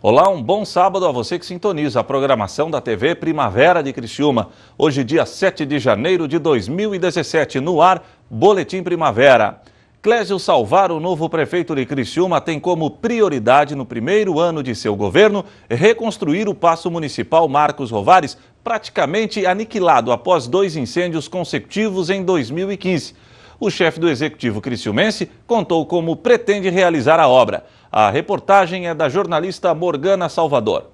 Olá, um bom sábado a você que sintoniza a programação da TV Primavera de Criciúma. Hoje, dia 7 de janeiro de 2017, no ar, Boletim Primavera. Clésio Salvaro, o novo prefeito de Criciúma, tem como prioridade no primeiro ano de seu governo reconstruir o Paço Municipal Marcos Rovares, praticamente aniquilado após 2 incêndios consecutivos em 2015. O chefe do Executivo criciumense contou como pretende realizar a obra. A reportagem é da jornalista Morgana Salvador.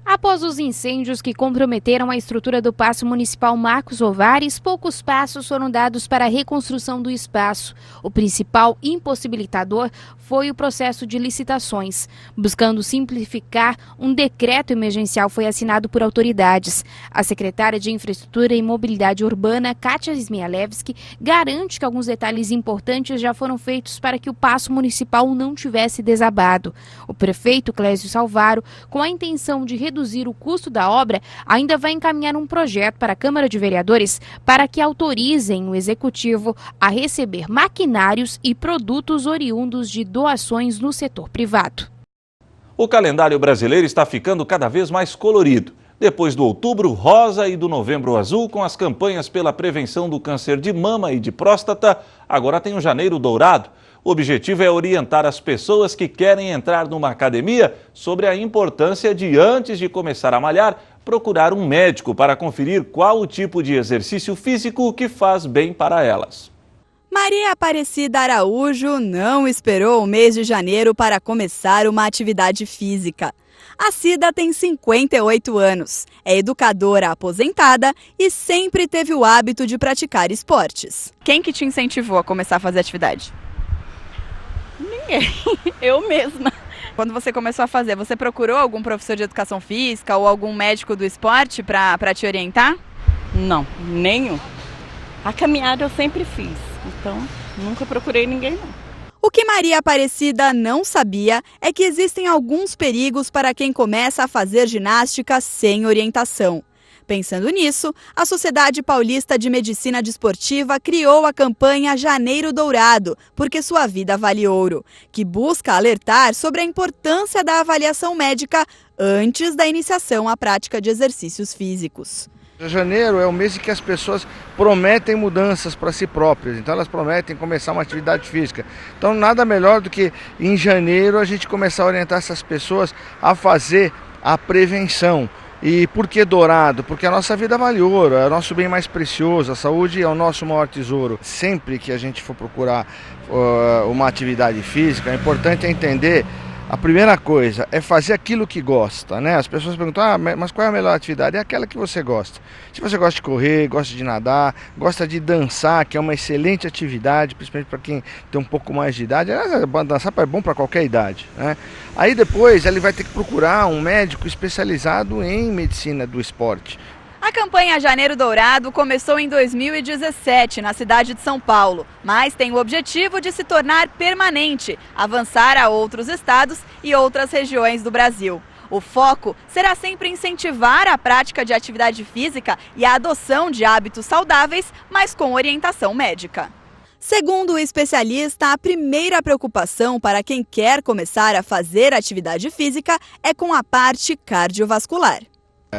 Após os incêndios que comprometeram a estrutura do Paço Municipal Marcos Rovares, poucos passos foram dados para a reconstrução do espaço. O principal impossibilitador foi o processo de licitações. Buscando simplificar, um decreto emergencial foi assinado por autoridades. A secretária de Infraestrutura e Mobilidade Urbana, Kátia Smialewski, garante que alguns detalhes importantes já foram feitos para que o Paço Municipal não tivesse desabado. O prefeito Clésio Salvaro, com a intenção de reduzir o custo da obra, ainda vai encaminhar um projeto para a Câmara de Vereadores para que autorizem o Executivo a receber maquinários e produtos oriundos de doações no setor privado. O calendário brasileiro está ficando cada vez mais colorido. Depois do Outubro Rosa e do Novembro Azul, com as campanhas pela prevenção do câncer de mama e de próstata, agora tem o Janeiro Dourado. O objetivo é orientar as pessoas que querem entrar numa academia sobre a importância de, antes de começar a malhar, procurar um médico para conferir qual o tipo de exercício físico que faz bem para elas. Maria Aparecida Araújo não esperou o mês de janeiro para começar uma atividade física. A Cida tem 58 anos, é educadora aposentada e sempre teve o hábito de praticar esportes. Quem que te incentivou a começar a fazer atividade? Ninguém, eu mesma. Quando você começou a fazer, você procurou algum professor de educação física ou algum médico do esporte para te orientar? Não, nenhum. A caminhada eu sempre fiz, então nunca procurei ninguém não. O que Maria Aparecida não sabia é que existem alguns perigos para quem começa a fazer ginástica sem orientação. Pensando nisso, a Sociedade Paulista de Medicina Desportiva criou a campanha Janeiro Dourado, porque sua vida vale ouro, que busca alertar sobre a importância da avaliação médica antes da iniciação à prática de exercícios físicos. Janeiro é o mês em que as pessoas prometem mudanças para si próprias, então elas prometem começar uma atividade física. Então nada melhor do que em janeiro a gente começar a orientar essas pessoas a fazer a prevenção. E por que dourado? Porque a nossa vida vale ouro, é o nosso bem mais precioso, a saúde é o nosso maior tesouro. Sempre que a gente for procurar uma atividade física, é importante entender. A primeira coisa é fazer aquilo que gosta, né? As pessoas perguntam, mas qual é a melhor atividade? É aquela que você gosta. Se você gosta de correr, gosta de nadar, gosta de dançar, que é uma excelente atividade, principalmente para quem tem um pouco mais de idade, dançar é bom para qualquer idade, né? Aí depois ele vai ter que procurar um médico especializado em medicina do esporte. A campanha Janeiro Dourado começou em 2017 na cidade de São Paulo, mas tem o objetivo de se tornar permanente, avançar a outros estados e outras regiões do Brasil. O foco será sempre incentivar a prática de atividade física e a adoção de hábitos saudáveis, mas com orientação médica. Segundo o especialista, a primeira preocupação para quem quer começar a fazer atividade física é com a parte cardiovascular.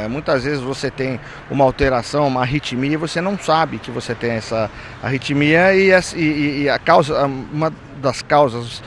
Muitas vezes você tem uma alteração, uma arritmia, e você não sabe que você tem essa arritmia e a causa, uma das causas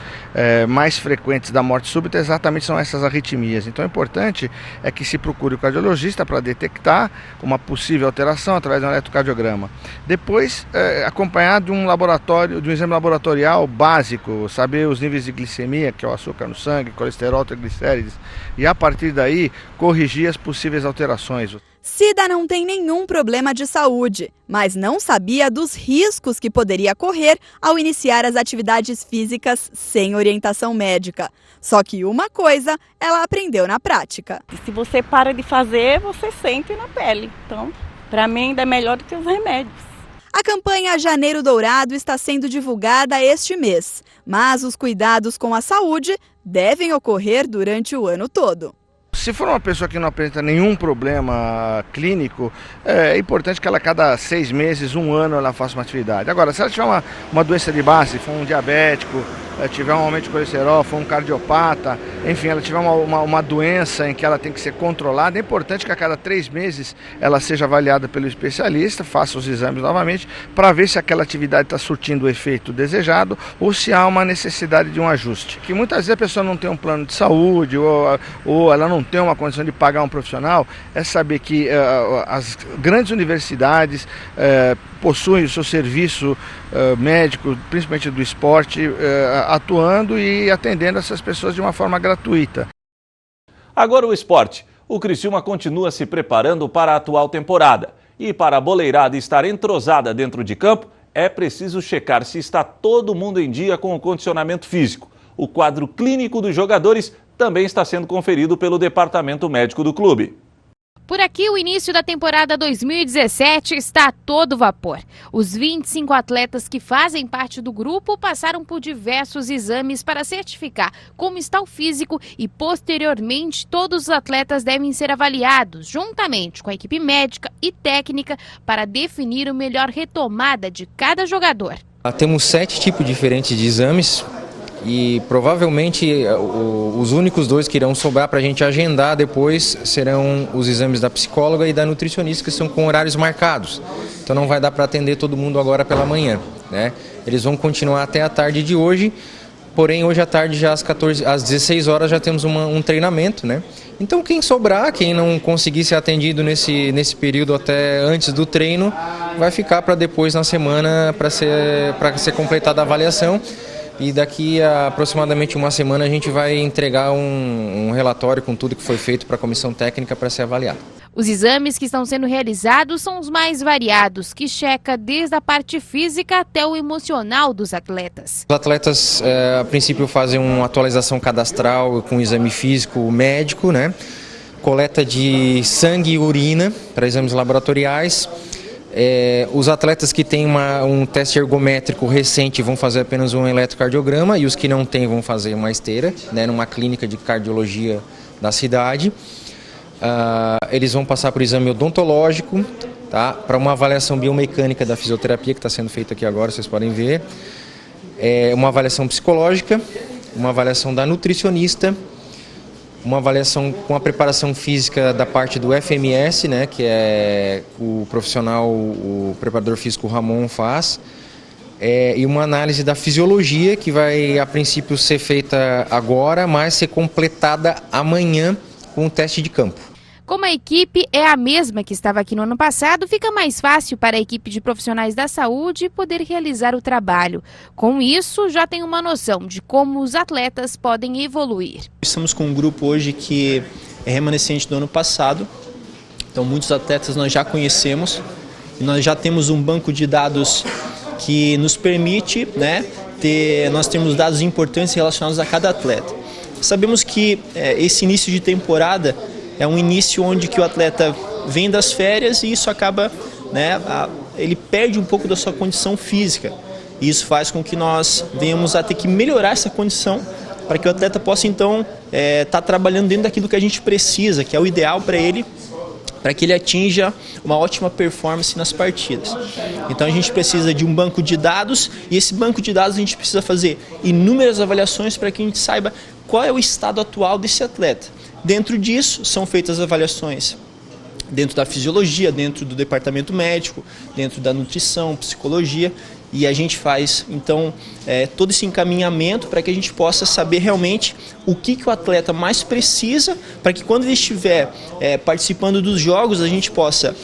mais frequentes da morte súbita exatamente são essas arritmias. Então é importante que se procure o cardiologista para detectar uma possível alteração através de um eletrocardiograma. Depois, acompanhado de um exame laboratorial básico, saber os níveis de glicemia, que é o açúcar no sangue, colesterol, triglicérides, e a partir daí corrigir as possíveis alterações. Cida não tem nenhum problema de saúde, mas não sabia dos riscos que poderia correr ao iniciar as atividades físicas sem orientação médica. Só que uma coisa ela aprendeu na prática. Se você para de fazer, você sente na pele. Então, para mim ainda é melhor do que os remédios. A campanha Janeiro Dourado está sendo divulgada este mês, mas os cuidados com a saúde devem ocorrer durante o ano todo. Se for uma pessoa que não apresenta nenhum problema clínico, é importante que ela, cada 6 meses, 1 ano, ela faça uma atividade. Agora, se ela tiver uma doença de base, se for um diabético tiver um aumento de colesterol, for um cardiopata, enfim, ela tiver uma doença em que ela tem que ser controlada, é importante que a cada 3 meses ela seja avaliada pelo especialista, faça os exames novamente, para ver se aquela atividade está surtindo o efeito desejado ou se há uma necessidade de um ajuste. Que muitas vezes a pessoa não tem um plano de saúde ou ela não tem uma condição de pagar um profissional, é saber que as grandes universidades possuem o seu serviço médico, principalmente do esporte, atuando e atendendo essas pessoas de uma forma gratuita. Agora o esporte. O Criciúma continua se preparando para a atual temporada. E para a boleirada estar entrosada dentro de campo, é preciso checar se está todo mundo em dia com o condicionamento físico. O quadro clínico dos jogadores também está sendo conferido pelo departamento médico do clube. Por aqui, o início da temporada 2017 está a todo vapor. Os 25 atletas que fazem parte do grupo passaram por diversos exames para certificar como está o físico e, posteriormente, todos os atletas devem ser avaliados, juntamente com a equipe médica e técnica, para definir a melhor retomada de cada jogador. Temos 7 tipos diferentes de exames. E provavelmente os únicos 2 que irão sobrar para a gente agendar depois serão os exames da psicóloga e da nutricionista, que são com horários marcados. Então não vai dar para atender todo mundo agora pela manhã, né? Eles vão continuar até a tarde de hoje, porém hoje à tarde, já às 16 horas, já temos um treinamento, né? Então quem sobrar, quem não conseguir ser atendido nesse período até antes do treino, vai ficar para depois na semana para ser completada a avaliação. E daqui a aproximadamente uma semana a gente vai entregar um relatório com tudo que foi feito para a comissão técnica para ser avaliado. Os exames que estão sendo realizados são os mais variados, que checa desde a parte física até o emocional dos atletas. Os atletas, a princípio, fazem uma atualização cadastral com exame físico médico, né? Coleta de sangue e urina para exames laboratoriais. Os atletas que têm um teste ergométrico recente vão fazer apenas um eletrocardiograma, e os que não têm vão fazer uma esteira, né, numa clínica de cardiologia da cidade. Eles vão passar por exame odontológico, tá, para uma avaliação biomecânica da fisioterapia, que está sendo feita aqui agora, vocês podem ver. Uma avaliação psicológica, uma avaliação da nutricionista, uma avaliação com a preparação física da parte do FMS, né, que é o profissional, o preparador físico Ramon faz, e uma análise da fisiologia, que vai a princípio ser feita agora, mas ser completada amanhã com um teste de campo. Como a equipe é a mesma que estava aqui no ano passado, fica mais fácil para a equipe de profissionais da saúde poder realizar o trabalho. Com isso, já tem uma noção de como os atletas podem evoluir. Estamos com um grupo hoje que é remanescente do ano passado, então muitos atletas nós já conhecemos, e nós já temos um banco de dados que nos permite, né, nós temos dados importantes relacionados a cada atleta. Sabemos que esse início de temporada é um início onde que o atleta vem das férias e isso acaba, né, ele perde um pouco da sua condição física. E isso faz com que nós venhamos a ter que melhorar essa condição para que o atleta possa, então, estar trabalhando dentro daquilo que a gente precisa, que é o ideal para ele, para que ele atinja uma ótima performance nas partidas. Então a gente precisa de um banco de dados, e esse banco de dados a gente precisa fazer inúmeras avaliações para que a gente saiba qual é o estado atual desse atleta. Dentro disso, são feitas avaliações dentro da fisiologia, dentro do departamento médico, dentro da nutrição, psicologia, e a gente faz, então, todo esse encaminhamento para que a gente possa saber realmente o que o atleta mais precisa, para que quando ele estiver participando dos jogos, a gente possa,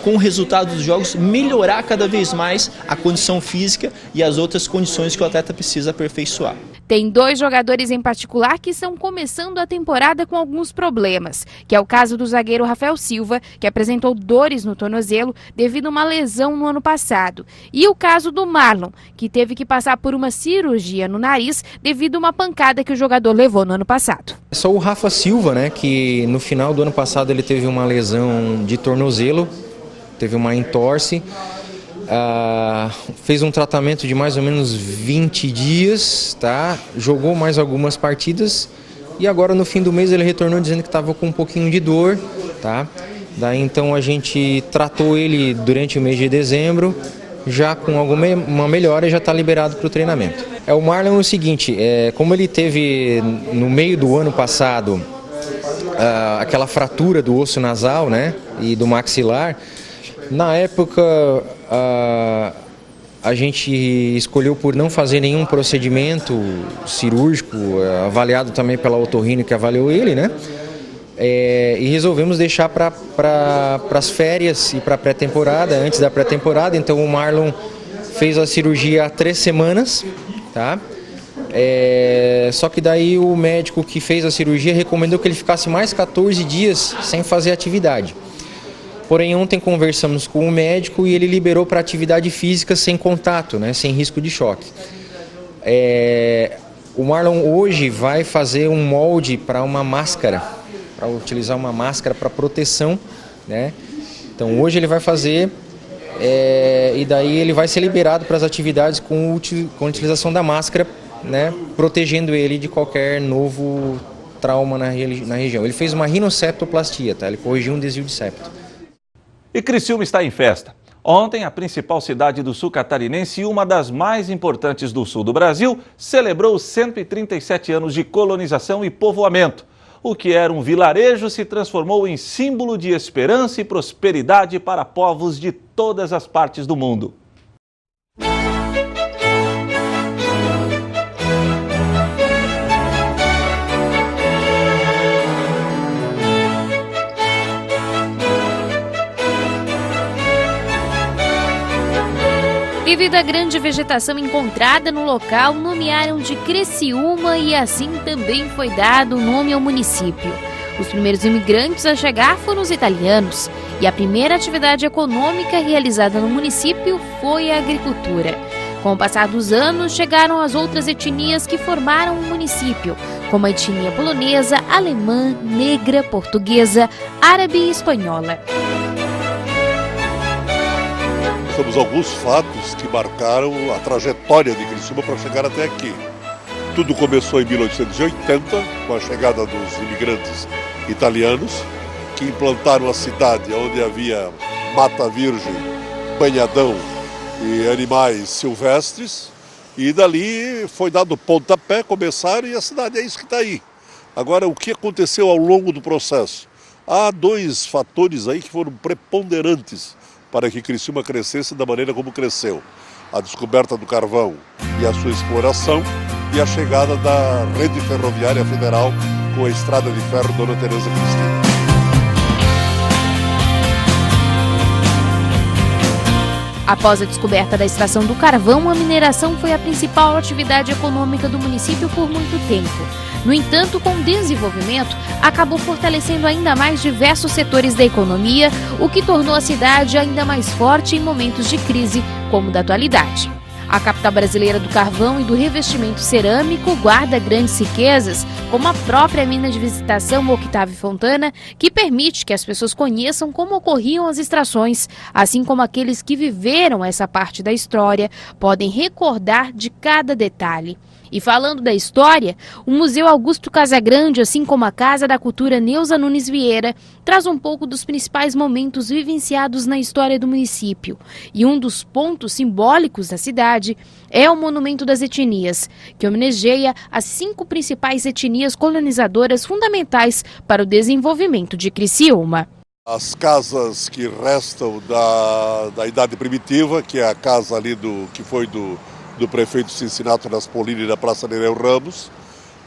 com o resultado dos jogos, melhorar cada vez mais a condição física e as outras condições que o atleta precisa aperfeiçoar. Tem 2 jogadores em particular que estão começando a temporada com alguns problemas, que é o caso do zagueiro Rafael Silva, que apresentou dores no tornozelo devido a uma lesão no ano passado, e o caso do Marlon, que teve que passar por uma cirurgia no nariz devido a uma pancada que o jogador levou no ano passado. É só o Rafa Silva, né, que no final do ano passado ele teve uma lesão de tornozelo, teve uma entorse. Fez um tratamento de mais ou menos 20 dias, tá? Jogou mais algumas partidas e agora no fim do mês ele retornou dizendo que estava com um pouquinho de dor, tá? Daí então a gente tratou ele durante o mês de dezembro, já com uma melhora, e já está liberado para o treinamento. O Marlon é o seguinte, como ele teve no meio do ano passado aquela fratura do osso nasal, né, e do maxilar, na época a gente escolheu por não fazer nenhum procedimento cirúrgico, avaliado também pela otorrino que avaliou ele, né? E resolvemos deixar para as férias e para a pré-temporada, antes da pré-temporada. Então o Marlon fez a cirurgia há 3 semanas, tá? Só que daí o médico que fez a cirurgia recomendou que ele ficasse mais 14 dias sem fazer atividade. Porém, ontem conversamos com o médico e ele liberou para atividade física sem contato, né, sem risco de choque. O Marlon hoje vai fazer um molde para uma máscara, para utilizar uma máscara para proteção, né? Então hoje ele vai fazer e daí ele vai ser liberado para as atividades com a utilização da máscara, né, protegendo ele de qualquer novo trauma na região. Ele fez uma rinoceptoplastia, tá? Ele corrigiu um desvio de septo. E Criciúma está em festa. Ontem, a principal cidade do sul catarinense e uma das mais importantes do sul do Brasil celebrou os 137 anos de colonização e povoamento. O que era um vilarejo se transformou em símbolo de esperança e prosperidade para povos de todas as partes do mundo. Devido à grande vegetação encontrada no local, nomearam de Criciúma e assim também foi dado o nome ao município. Os primeiros imigrantes a chegar foram os italianos e a primeira atividade econômica realizada no município foi a agricultura. Com o passar dos anos, chegaram as outras etnias que formaram o município, como a etnia polonesa, alemã, negra, portuguesa, árabe e espanhola. Temos alguns fatos que marcaram a trajetória de Criciúma para chegar até aqui. Tudo começou em 1880, com a chegada dos imigrantes italianos, que implantaram a cidade onde havia mata virgem, banhadão e animais silvestres. E dali foi dado pontapé, começaram e a cidade é isso que está aí. Agora, o que aconteceu ao longo do processo? Há 2 fatores aí que foram preponderantes para que Criciúma crescesse da maneira como cresceu. A descoberta do carvão e a sua exploração e a chegada da rede ferroviária federal com a estrada de ferro Dona Teresa Cristina. Após a descoberta da extração do carvão, a mineração foi a principal atividade econômica do município por muito tempo. No entanto, com o desenvolvimento, acabou fortalecendo ainda mais diversos setores da economia, o que tornou a cidade ainda mais forte em momentos de crise, como o da atualidade. A capital brasileira do carvão e do revestimento cerâmico guarda grandes riquezas, como a própria mina de visitação Octávio Fontana, que permite que as pessoas conheçam como ocorriam as extrações, assim como aqueles que viveram essa parte da história podem recordar de cada detalhe. E falando da história, o Museu Augusto Casagrande, assim como a Casa da Cultura Neuza Nunes Vieira, traz um pouco dos principais momentos vivenciados na história do município. E um dos pontos simbólicos da cidade é o Monumento das Etnias, que homenageia as 5 principais etnias colonizadoras fundamentais para o desenvolvimento de Criciúma. As casas que restam da Idade Primitiva, que é a casa ali que foi do prefeito Cincinato Naspolini na Praça Nereu Ramos,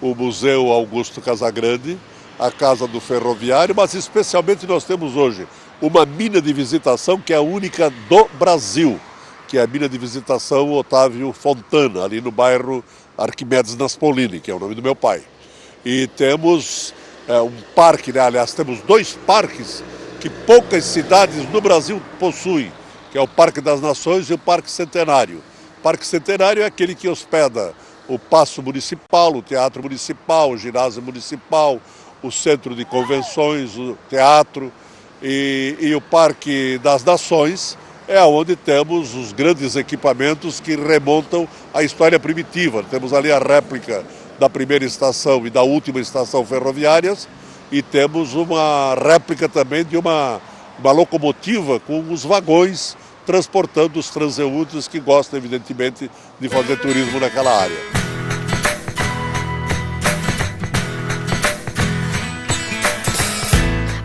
o Museu Augusto Casagrande, a Casa do Ferroviário, mas especialmente nós temos hoje uma mina de visitação que é a única do Brasil, que é a mina de visitação Otávio Fontana, ali no bairro Arquimedes Naspolini, que é o nome do meu pai. E temos um parque, né? Aliás, temos 2 parques que poucas cidades no Brasil possuem, que é o Parque das Nações e o Parque Centenário. O Parque Centenário é aquele que hospeda o Paço Municipal, o Teatro Municipal, o Ginásio Municipal, o Centro de Convenções, o Teatro, e o Parque das Nações é onde temos os grandes equipamentos que remontam à história primitiva. Temos ali a réplica da primeira estação e da última estação ferroviárias e temos uma réplica também de uma locomotiva com os vagões transportando os transeuntes que gostam, evidentemente, de fazer turismo naquela área.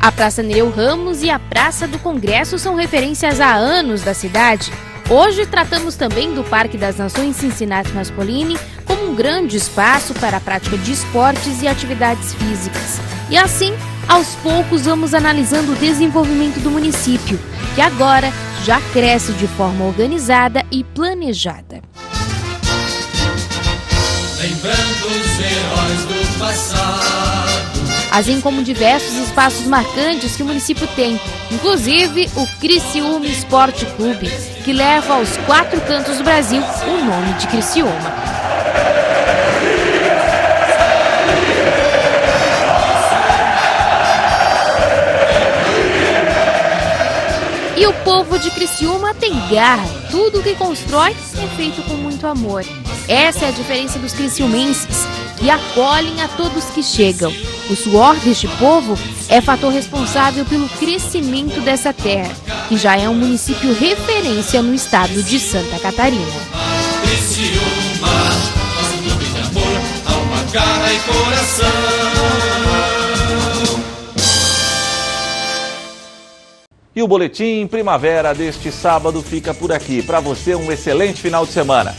A Praça Nereu Ramos e a Praça do Congresso são referências há anos da cidade. Hoje tratamos também do Parque das Nações Cincinnati Naspolini como um grande espaço para a prática de esportes e atividades físicas. E assim, aos poucos, vamos analisando o desenvolvimento do município, que agora já cresce de forma organizada e planejada. Lembrando os heróis do passado. Assim como diversos espaços marcantes que o município tem, inclusive o Criciúma Esporte Clube, que leva aos 4 cantos do Brasil o nome de Criciúma. E o povo de Criciúma tem garra, tudo o que constrói é feito com muito amor. Essa é a diferença dos criciumenses, que acolhem a todos que chegam. O suor deste povo é fator responsável pelo crescimento dessa terra, que já é um município referência no estado de Santa Catarina. Criciúma, nosso clube de amor, alma, garra e coração. E o Boletim Primavera deste sábado fica por aqui. Para você, um excelente final de semana.